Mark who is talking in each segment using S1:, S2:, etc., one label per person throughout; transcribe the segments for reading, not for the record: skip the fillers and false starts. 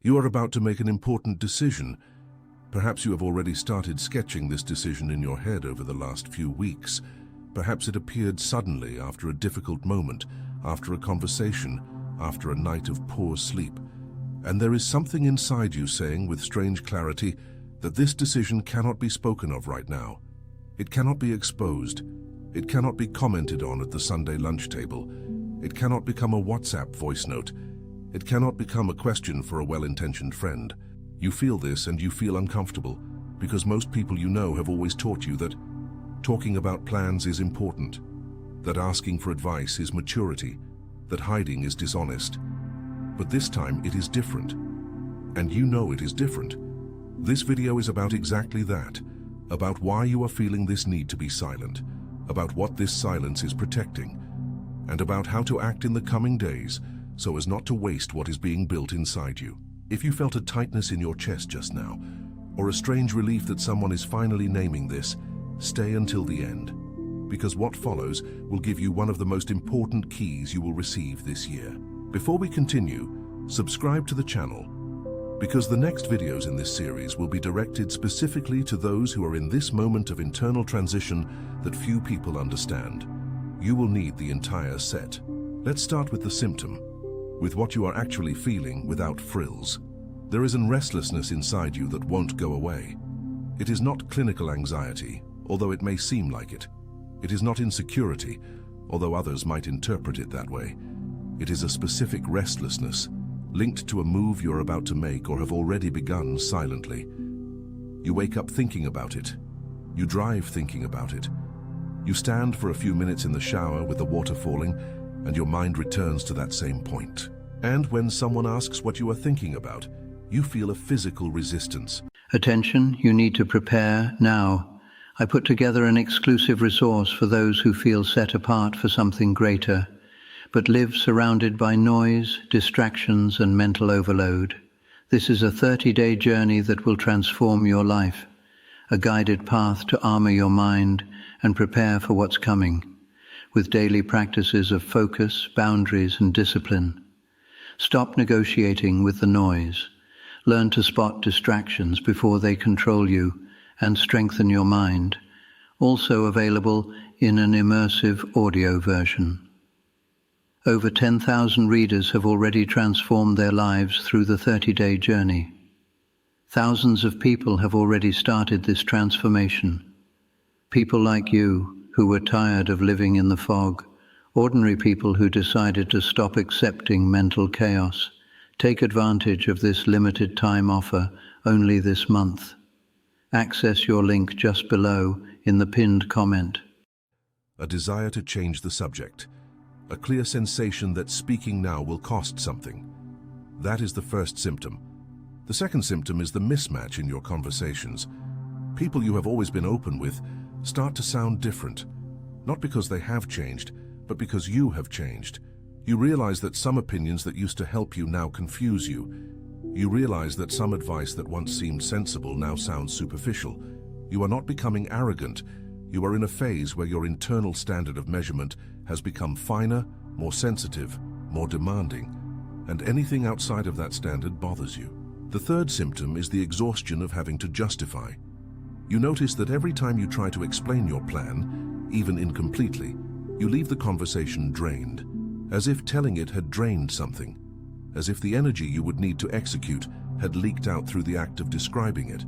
S1: You are about to make an important decision. Perhaps you have already started sketching this decision in your head over the last few weeks. Perhaps it appeared suddenly after a difficult moment, after a conversation, after a night of poor sleep. And there is something inside you saying with strange clarity that this decision cannot be spoken of right now. It cannot be exposed. It cannot be commented on at the Sunday lunch table. It cannot become a WhatsApp voice note. It cannot become a question for a well-intentioned friend. You feel this and you feel uncomfortable because most people you know have always taught you that talking about plans is important, that asking for advice is maturity, that hiding is dishonest. But this time it is different. And you know it is different. This video is about exactly that, about why you are feeling this need to be silent, about what this silence is protecting, and about how to act in the coming days so as not to waste what is being built inside you. If you felt a tightness in your chest just now, or a strange relief that someone is finally naming this, stay until the end, because what follows will give you one of the most important keys you will receive this year. Before we continue, subscribe to the channel, because the next videos in this series will be directed specifically to those who are in this moment of internal transition that few people understand. You will need the entire set. Let's start with the symptom, with what you are actually feeling without frills. There is a restlessness inside you that won't go away. It is not clinical anxiety, although it may seem like it. It is not insecurity, although others might interpret it that way. It is a specific restlessness, linked to a move you're about to make or have already begun silently. You wake up thinking about it. You drive thinking about it. You stand for a few minutes in the shower with the water falling, and your mind returns to that same point. And when someone asks what you are thinking about, you feel a physical resistance.
S2: Attention, you need to prepare now. I put together an exclusive resource for those who feel set apart for something greater, but live surrounded by noise, distractions, and mental overload. This is a 30-day journey that will transform your life, a guided path to armor your mind and prepare for what's coming, with daily practices of focus, boundaries, and discipline. Stop negotiating with the noise. Learn to spot distractions before they control you and strengthen your mind. Also available in an immersive audio version. Over 10,000 readers have already transformed their lives through the 30-day journey. Thousands of people have already started this transformation. People like you, who were tired of living in the fog, ordinary people who decided to stop accepting mental chaos. Take advantage of this limited time offer only this month. Access your link just below in the pinned comment.
S1: A desire to change the subject. A clear sensation that speaking now will cost something. That is the first symptom. The second symptom is the mismatch in your conversations. People you have always been open with start to sound different, not because they have changed, but because you have changed. You realize that some opinions that used to help you now confuse you. You realize that some advice that once seemed sensible now sounds superficial. You are not becoming arrogant. You are in a phase where your internal standard of measurement has become finer, more sensitive, more demanding, and anything outside of that standard bothers you. The third symptom is the exhaustion of having to justify. You notice that every time you try to explain your plan, even incompletely, you leave the conversation drained, as if telling it had drained something, as if the energy you would need to execute had leaked out through the act of describing it.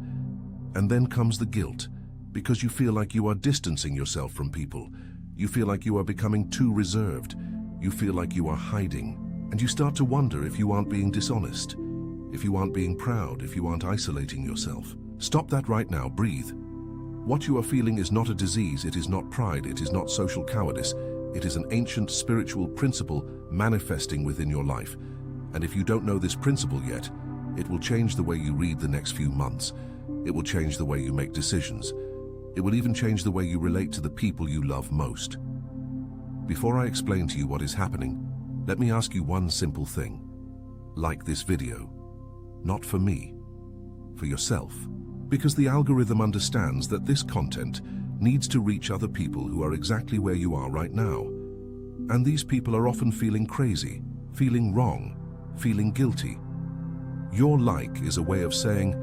S1: And then comes the guilt, because you feel like you are distancing yourself from people. You feel like you are becoming too reserved. You feel like you are hiding. And you start to wonder if you aren't being dishonest, if you aren't being proud, if you aren't isolating yourself. Stop that right now, breathe. What you are feeling is not a disease, it is not pride, it is not social cowardice. It is an ancient spiritual principle manifesting within your life. And if you don't know this principle yet, it will change the way you read the next few months. It will change the way you make decisions. It will even change the way you relate to the people you love most. Before I explain to you what is happening, let me ask you one simple thing. Like this video. Not for me, for yourself. Because the algorithm understands that this content needs to reach other people who are exactly where you are right now. And these people are often feeling crazy, feeling wrong, feeling guilty. Your like is a way of saying,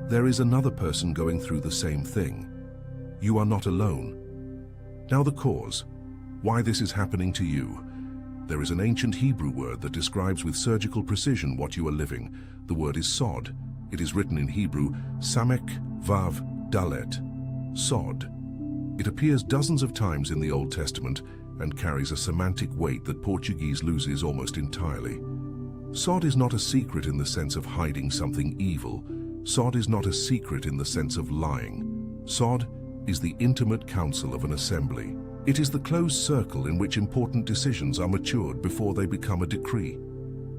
S1: there is another person going through the same thing. You are not alone. Now the cause, why this is happening to you. There is an ancient Hebrew word that describes with surgical precision what you are living. The word is sod. It is written in Hebrew, Samek Vav Dalet, sod. It appears dozens of times in the Old Testament and carries a semantic weight that Portuguese loses almost entirely. Sod is not a secret in the sense of hiding something evil. Sod is not a secret in the sense of lying. Sod is the intimate council of an assembly. It is the closed circle in which important decisions are matured before they become a decree.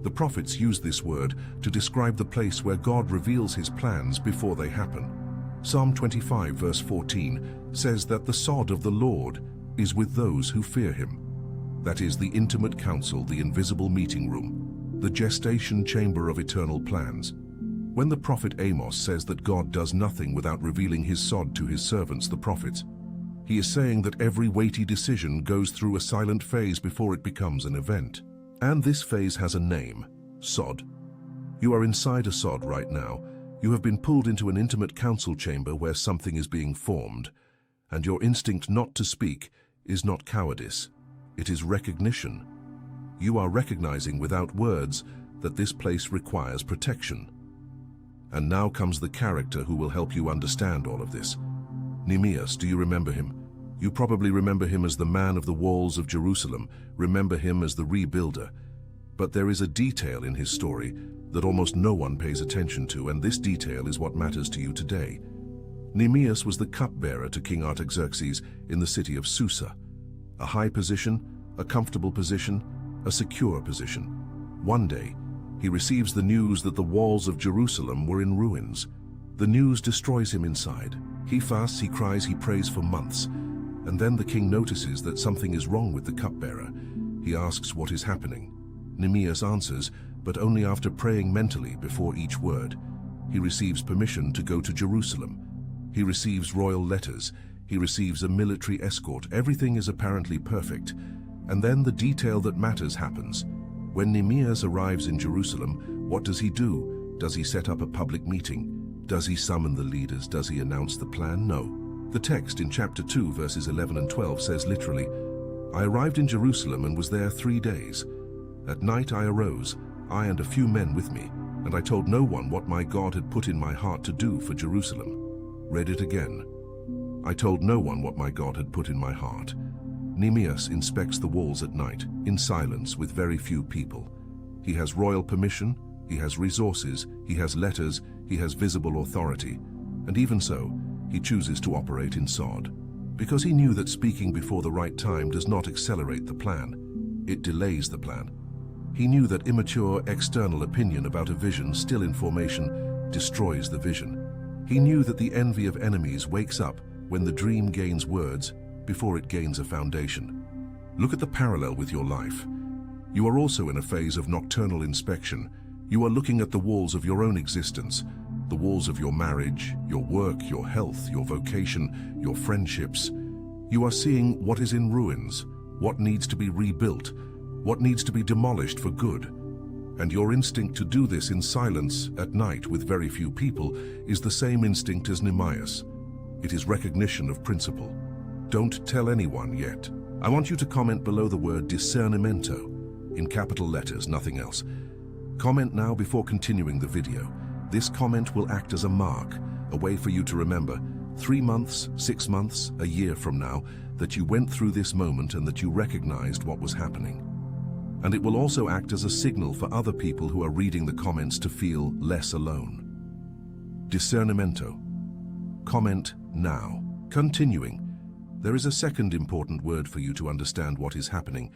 S1: The prophets use this word to describe the place where God reveals his plans before they happen. Psalm 25 verse 14 says that the sod of the Lord is with those who fear him. That is the intimate council, the invisible meeting room, the gestation chamber of eternal plans. When the prophet Amos says that God does nothing without revealing his sod to his servants, the prophets, he is saying that every weighty decision goes through a silent phase before it becomes an event. And this phase has a name, sod. You are inside a sod right now. You have been pulled into an intimate council chamber where something is being formed, and your instinct not to speak is not cowardice, it is recognition. You are recognizing without words that this place requires protection. And now comes the character who will help you understand all of this. Nehemias, do you remember him? You probably remember him as the man of the walls of Jerusalem, remember him as the rebuilder. But there is a detail in his story that almost no one pays attention to, and this detail is what matters to you today. Nehemias was the cupbearer to King Artaxerxes in the city of Susa. A high position, a comfortable position, a secure position. One day, he receives the news that the walls of Jerusalem were in ruins. The news destroys him inside. He fasts, he cries, he prays for months. And then the king notices that something is wrong with the cupbearer. He asks what is happening. Nehemias answers, but only after praying mentally before each word. He receives permission to go to Jerusalem. He receives royal letters. He receives a military escort. Everything is apparently perfect. And then the detail that matters happens. When Nehemias arrives in Jerusalem, what does he do? Does he set up a public meeting? Does he summon the leaders? Does he announce the plan? No. The text in chapter 2, verses 11 and 12 says literally, I arrived in Jerusalem and was there 3 days. At night I arose, I and a few men with me, and I told no one what my God had put in my heart to do for Jerusalem. Read it again. I told no one what my God had put in my heart. Nehemias inspects the walls at night, in silence, with very few people. He has royal permission, he has resources, he has letters, he has visible authority. And even so, he chooses to operate in sod. Because he knew that speaking before the right time does not accelerate the plan. It delays the plan. He knew that immature external opinion about a vision still in formation destroys the vision. He knew that the envy of enemies wakes up when the dream gains words before it gains a foundation. Look at the parallel with your life. You are also in a phase of nocturnal inspection. You are looking at the walls of your own existence, the walls of your marriage, your work, your health, your vocation, your friendships. You are seeing what is in ruins, what needs to be rebuilt, what needs to be demolished for good. And your instinct to do this in silence at night with very few people is the same instinct as Nehemias. It is recognition of principle. Don't tell anyone yet. I want you to comment below the word discernimento, in capital letters, nothing else. Comment now before continuing the video. This comment will act as a mark, a way for you to remember 3 months, 6 months, a year from now, that you went through this moment and that you recognized what was happening. And it will also act as a signal for other people who are reading the comments to feel less alone. Discernimento. Comment now. Continuing. There is a second important word for you to understand what is happening,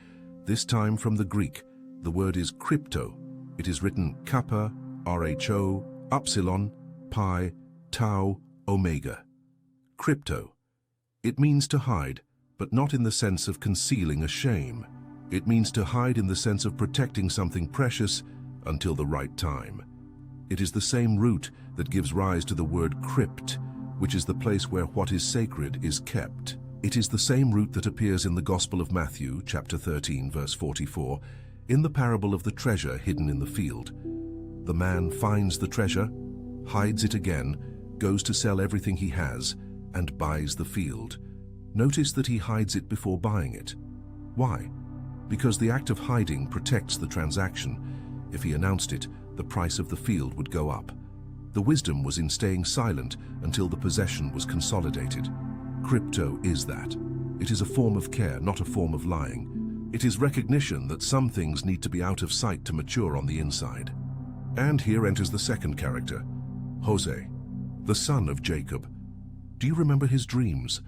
S1: this time from the Greek. The word is crypto. It is written kappa, rho, upsilon, pi, tau, omega. Crypto. It means to hide, but not in the sense of concealing a shame. It means to hide in the sense of protecting something precious until the right time. It is the same root that gives rise to the word crypt, which is the place where what is sacred is kept. It is the same root that appears in the Gospel of Matthew, chapter 13, verse 44, in the parable of the treasure hidden in the field. The man finds the treasure, hides it again, goes to sell everything he has, and buys the field. Notice that he hides it before buying it. Why? Because the act of hiding protects the transaction. If he announced it, the price of the field would go up. The wisdom was in staying silent until the possession was consolidated. Crypto is that. It is a form of care, not a form of lying. It is recognition that some things need to be out of sight to mature on the inside. And here enters the second character, Jose, the son of Jacob. Do you remember his dreams?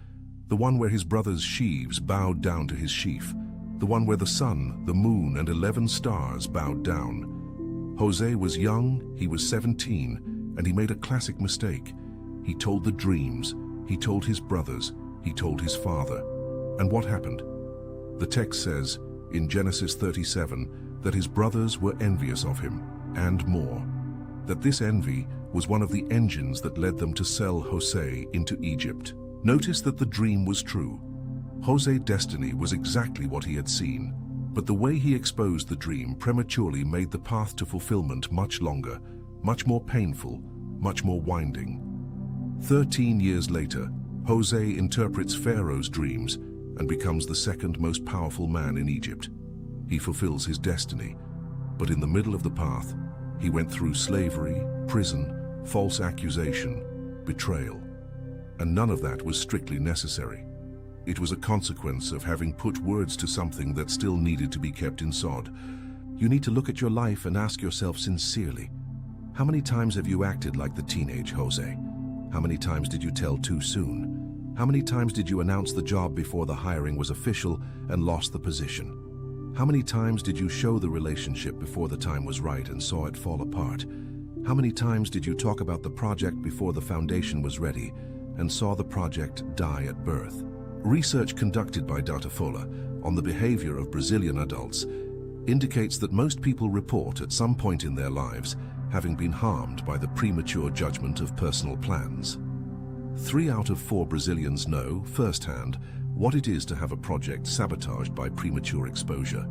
S1: The one where his brothers' sheaves bowed down to his sheaf. The one where the sun, the moon, and 11 stars bowed down. Jose was young, he was 17, and he made a classic mistake. He told the dreams, he told his brothers, he told his father. And what happened? The text says, in Genesis 37, that his brothers were envious of him, and more. That this envy was one of the engines that led them to sell Jose into Egypt. Notice that the dream was true. Jose's destiny was exactly what he had seen, but the way he exposed the dream prematurely made the path to fulfillment much longer, much more painful, much more winding. 13 years later, Jose interprets Pharaoh's dreams and becomes the second most powerful man in Egypt. He fulfills his destiny, but in the middle of the path, he went through slavery, prison, false accusation, betrayal. And none of that was strictly necessary. It was a consequence of having put words to something that still needed to be kept in sod. You need to look at your life and ask yourself sincerely, how many times have you acted like the teenage Jose? How many times did you tell too soon? How many times did you announce the job before the hiring was official and lost the position? How many times did you show the relationship before the time was right and saw it fall apart? How many times did you talk about the project before the foundation was ready and saw the project die at birth? Research conducted by Datafolha on the behavior of Brazilian adults indicates that most people report at some point in their lives having been harmed by the premature judgment of personal plans. 3 out of 4 Brazilians know firsthand what it is to have a project sabotaged by premature exposure.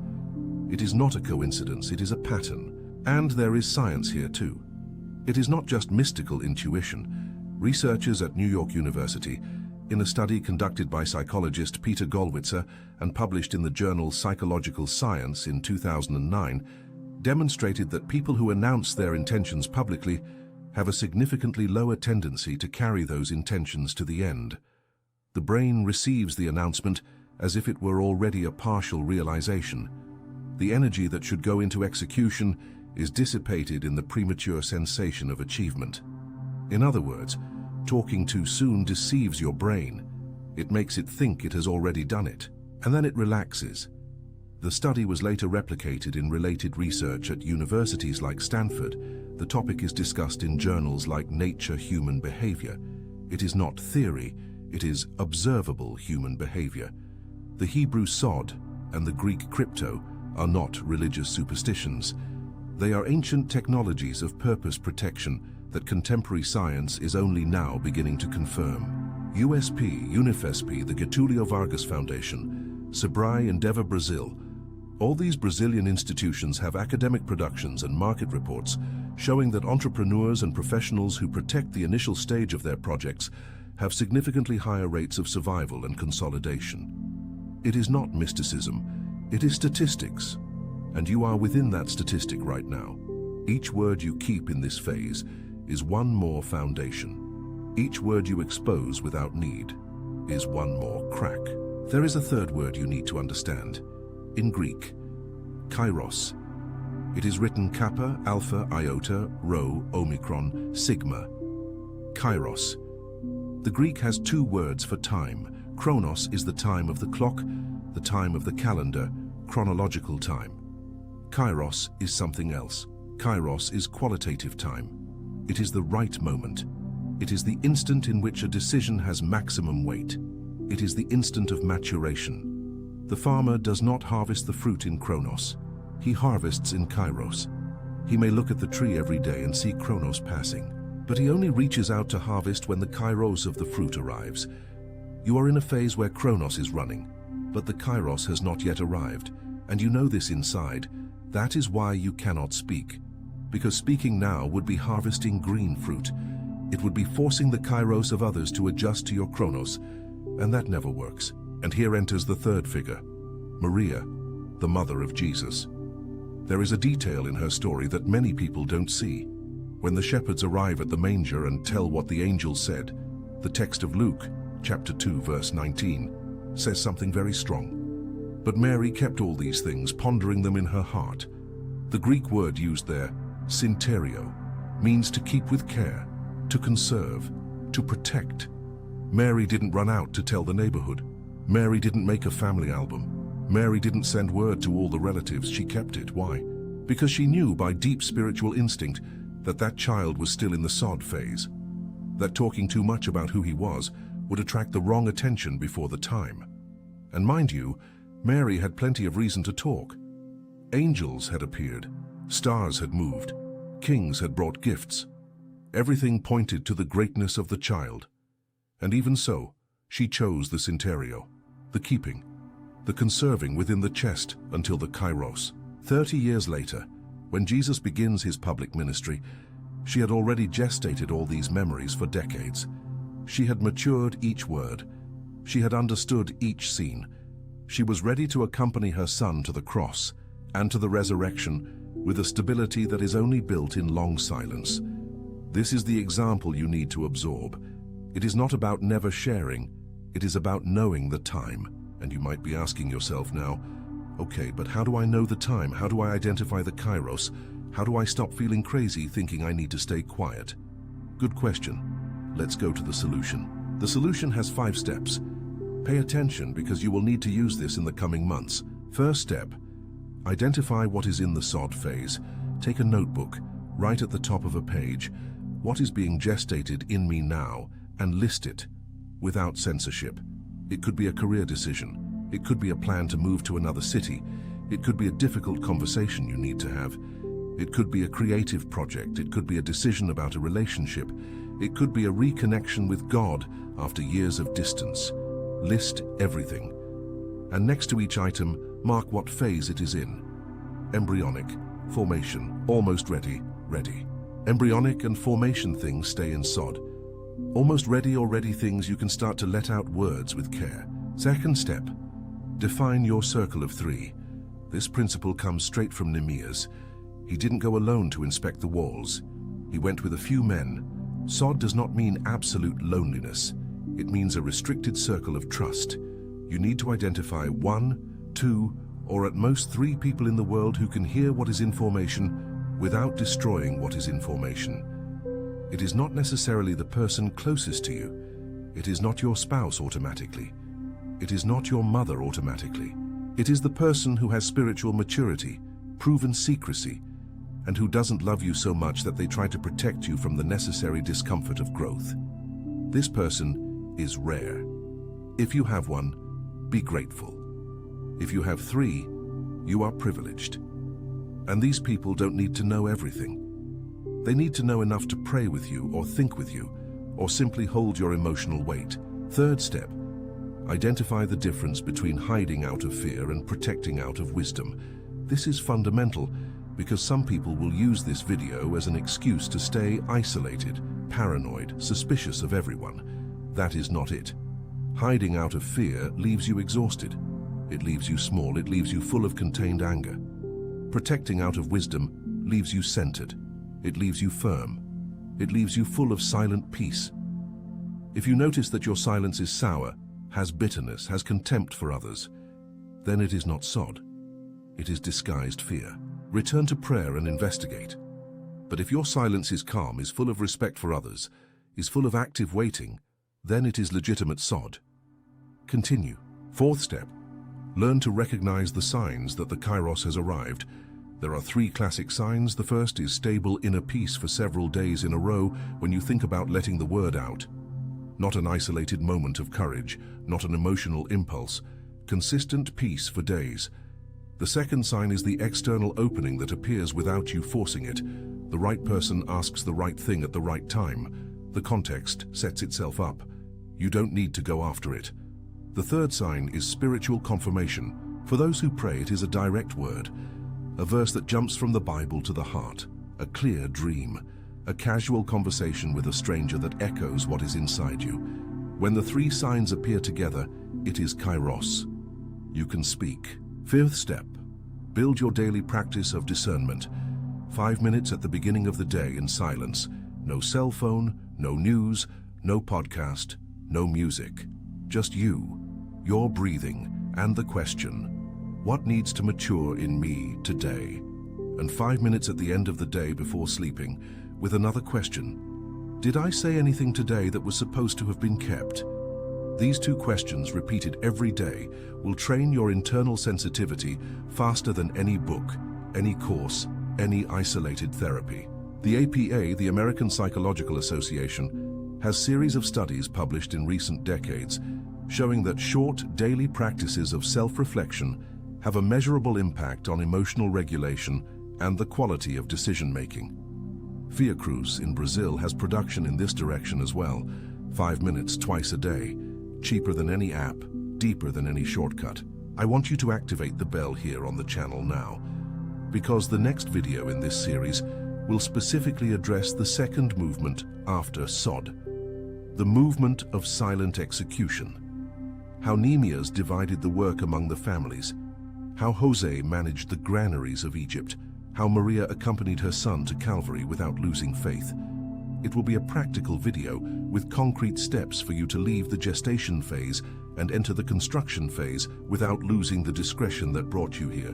S1: It is not a coincidence, it is a pattern. And there is science here too. It is not just mystical intuition. Researchers at New York University, in a study conducted by psychologist Peter Gollwitzer and published in the journal Psychological Science in 2009, demonstrated that people who announce their intentions publicly have a significantly lower tendency to carry those intentions to the end. The brain receives the announcement as if it were already a partial realization. The energy that should go into execution is dissipated in the premature sensation of achievement. In other words, talking too soon deceives your brain. It makes it think it has already done it, and then it relaxes. The study was later replicated in related research at universities like Stanford. The topic is discussed in journals like Nature Human Behavior. It is not theory, it is observable human behavior. The Hebrew sod and the Greek crypto are not religious superstitions. They are ancient technologies of purpose protection that contemporary science is only now beginning to confirm. USP, Unifesp, the Getulio Vargas Foundation, Sebrae, Endeavor Brazil, all these Brazilian institutions have academic productions and market reports showing that entrepreneurs and professionals who protect the initial stage of their projects have significantly higher rates of survival and consolidation. It is not mysticism, it is statistics, and you are within that statistic right now. Each word you keep in this phase is one more foundation. Each word you expose without need is one more crack. There is a third word you need to understand. In Greek, kairos. It is written kappa, alpha, iota, rho, omicron, sigma. Kairos. The Greek has 2 words for time. Chronos is the time of the clock, the time of the calendar, chronological time. Kairos is something else. Kairos is qualitative time. It is the right moment. It is the instant in which a decision has maximum weight. It is the instant of maturation. The farmer does not harvest the fruit in Chronos. He harvests in Kairos. He may look at the tree every day and see Chronos passing, but he only reaches out to harvest when the Kairos of the fruit arrives. You are in a phase where Chronos is running, but the Kairos has not yet arrived, and you know this inside. That is why you cannot speak. because speaking now would be harvesting green fruit. It would be forcing the kairos of others to adjust to your chronos, and that never works. And here enters the third figure, Maria, the mother of Jesus. There is a detail in her story that many people don't see. When the shepherds arrive at the manger and tell what the angel said, the text of Luke, chapter 2, verse 19, says something very strong. But Mary kept all these things, pondering them in her heart. The Greek word used there, synterio, means to keep with care, to conserve, to protect. Mary didn't run out to tell the neighborhood. Mary didn't make a family album. Mary didn't send word to all the relatives. She kept it. Why? Because she knew by deep spiritual instinct that that child was still in the sod phase, that talking too much about who he was would attract the wrong attention before the time. And mind you, Mary had plenty of reason to talk. Angels had appeared, stars had moved, kings had brought gifts. Everything pointed to the greatness of the child. And even so, she chose the synterio, the keeping, the conserving within the chest until the kairos. 30 years later, when Jesus begins his public ministry, she had already gestated all these memories for decades. She had matured each word. She had understood each scene. She was ready to accompany her son to the cross and to the resurrection with a stability that is only built in long silence. This is the example you need to absorb. It is not about never sharing, it is about knowing the time. And you might be asking yourself now, okay, but how do I know the time? How do I identify the kairos? How do I stop feeling crazy thinking I need to stay quiet? Good question. Let's go to the solution. The solution has 5 steps. Pay attention because you will need to use this in the coming months. First step, identify what is in the sod phase. Take a notebook, write at the top of a page, what is being gestated in me now, and list it without censorship. It could be a career decision. It could be a plan to move to another city. It could be a difficult conversation you need to have. It could be a creative project. It could be a decision about a relationship. It could be a reconnection with God after years of distance. List everything. And next to each item, mark what phase it is in. Embryonic, formation, almost ready, ready. Embryonic and formation things stay in sod. Almost ready or ready things you can start to let out words with care. Second step, define your circle of 3. This principle comes straight from Nehemiah. He didn't go alone to inspect the walls. He went with a few men. Sod does not mean absolute loneliness. It means a restricted circle of trust. You need to identify 1, 2, or at most 3 people in the world who can hear what is information without destroying what is information. It is not necessarily the person closest to you. It is not your spouse automatically. It is not your mother automatically. It is the person who has spiritual maturity, proven secrecy, and who doesn't love you so much that they try to protect you from the necessary discomfort of growth. This person is rare. If you have one, be grateful. If you have 3, you are privileged. And these people don't need to know everything. They need to know enough to pray with you or think with you, or simply hold your emotional weight. Third step, identify the difference between hiding out of fear and protecting out of wisdom. This is fundamental because some people will use this video as an excuse to stay isolated, paranoid, suspicious of everyone. That is not it. Hiding out of fear leaves you exhausted. It leaves you small. It leaves you full of contained anger. Protecting out of wisdom leaves you centered. It leaves you firm. It leaves you full of silent peace. If you notice that your silence is sour, has bitterness, has contempt for others, then it is not sod. It is disguised fear. Return to prayer and investigate. But if your silence is calm, is full of respect for others, is full of active waiting, then it is legitimate sod. Continue. Fourth step, learn to recognize the signs that the kairos has arrived. There are 3 classic signs. The first is stable inner peace for several days in a row when you think about letting the word out. Not an isolated moment of courage, not an emotional impulse. Consistent peace for days. The second sign is the external opening that appears without you forcing it. The right person asks the right thing at the right time. The context sets itself up. You don't need to go after it. The third sign is spiritual confirmation. For those who pray, it is a direct word, a verse that jumps from the Bible to the heart. a clear dream, a casual conversation with a stranger that echoes what is inside you. When the three signs appear together, it is Kairos. You can speak. Fifth step, build your daily practice of discernment. 5 minutes at the beginning of the day in silence. No cell phone, no news, no podcast, no music. Just you, your breathing, and the question, what needs to mature in me today? And 5 minutes at the end of the day before sleeping with another question. Did I say anything today that was supposed to have been kept? These two questions, repeated every day, will train your internal sensitivity faster than any book, any course, any isolated therapy. The APA, the American Psychological Association, has series of studies published in recent decades showing that short daily practices of self-reflection have a measurable impact on emotional regulation and the quality of decision-making. Fiocruz in Brazil has production in this direction as well. 5 minutes twice a day, cheaper than any app, deeper than any shortcut. I want you to activate the bell here on the channel now, because the next video in this series will specifically address the second movement after SOD, the movement of silent execution. How Neemias divided the work among the families, how Jose managed the granaries of Egypt, how Maria accompanied her son to Calvary without losing faith. It will be a practical video with concrete steps for you to leave the gestation phase and enter the construction phase without losing the discretion that brought you here.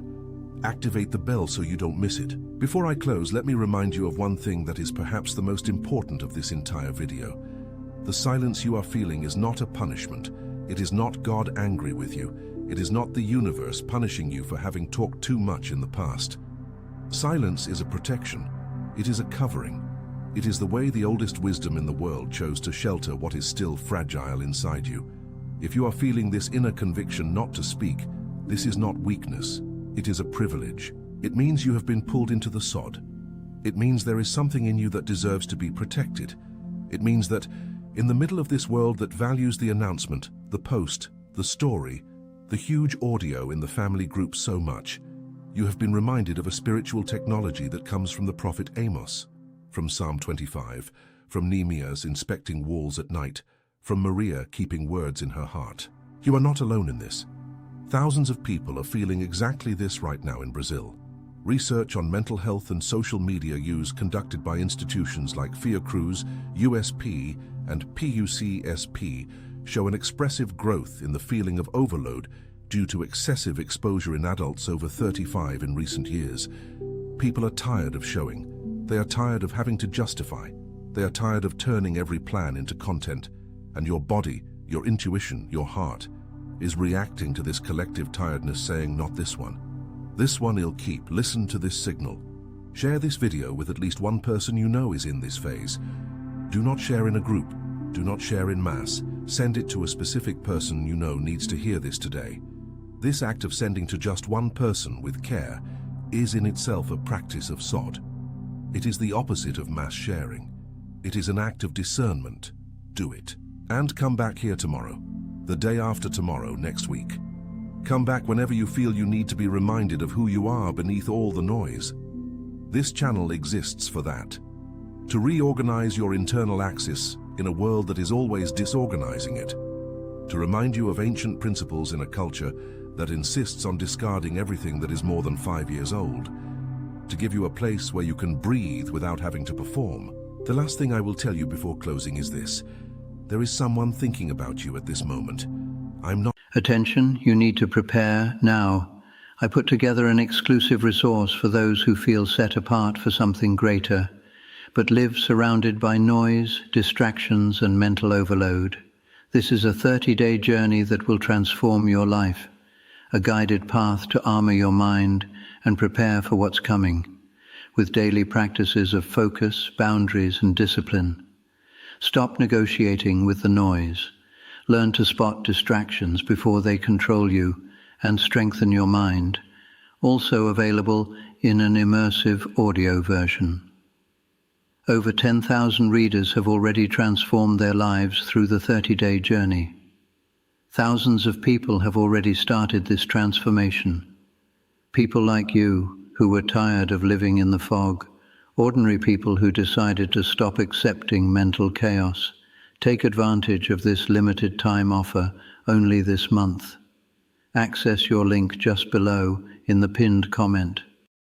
S1: Activate the bell so you don't miss it. Before I close, let me remind you of one thing that is perhaps the most important of this entire video. The silence you are feeling is not a punishment. It is not God angry with you. It is not the universe punishing you for having talked too much in the past. Silence is a protection. It is a covering. It is the way the oldest wisdom in the world chose to shelter what is still fragile inside you. If you are feeling this inner conviction not to speak, this is not weakness. It is a privilege. It means you have been pulled into the sod. It means there is something in you that deserves to be protected. It means that in the middle of this world that values the announcement, the post, the story, the huge audio in the family group so much, you have been reminded of a spiritual technology that comes from the prophet Amos, from Psalm 25, from Neemias inspecting walls at night, from Maria keeping words in her heart. You are not alone in this. Thousands of people are feeling exactly this right now in Brazil. Research on mental health and social media use conducted by institutions like Fiocruz, USP, and PUCSP show an expressive growth in the feeling of overload due to excessive exposure in adults over 35 in recent years. People are tired of showing. They are tired of having to justify. They are tired of turning every plan into content. And your body, your intuition, your heart is reacting to this collective tiredness, saying, not this one. This one I'll keep. Listen to this signal. Share this video with at least one person you know is in this phase. Do not share in a group. Do not share in mass. Send it to a specific person you know needs to hear this today. This act of sending to just one person with care is in itself a practice of SOD. It is the opposite of mass sharing. It is an act of discernment. Do it. And come back here tomorrow, the day after tomorrow, next week. Come back whenever you feel you need to be reminded of who you are beneath all the noise. This channel exists for that. To reorganize your internal axis in a world that is always disorganizing it. To remind you of ancient principles in a culture that insists on discarding everything that is more than 5 years old. To give you a place where you can breathe without having to perform. The last thing I will tell you before closing is this. There is someone thinking about you at this moment. I'm not...
S2: Attention, you need to prepare now. I put together an exclusive resource for those who feel set apart for something greater, but live surrounded by noise, distractions, and mental overload. This is a 30-day journey that will transform your life, a guided path to armor your mind and prepare for what's coming, with daily practices of focus, boundaries, and discipline. Stop negotiating with the noise. Learn to spot distractions before they control you and strengthen your mind. Also available in an immersive audio version. Over 10,000 readers have already transformed their lives through the 30-day journey. Thousands of people have already started this transformation. People like you who were tired of living in the fog Ordinary people who decided to stop accepting mental chaos. Take advantage of this limited time offer only this month. Access your link just below in the pinned comment.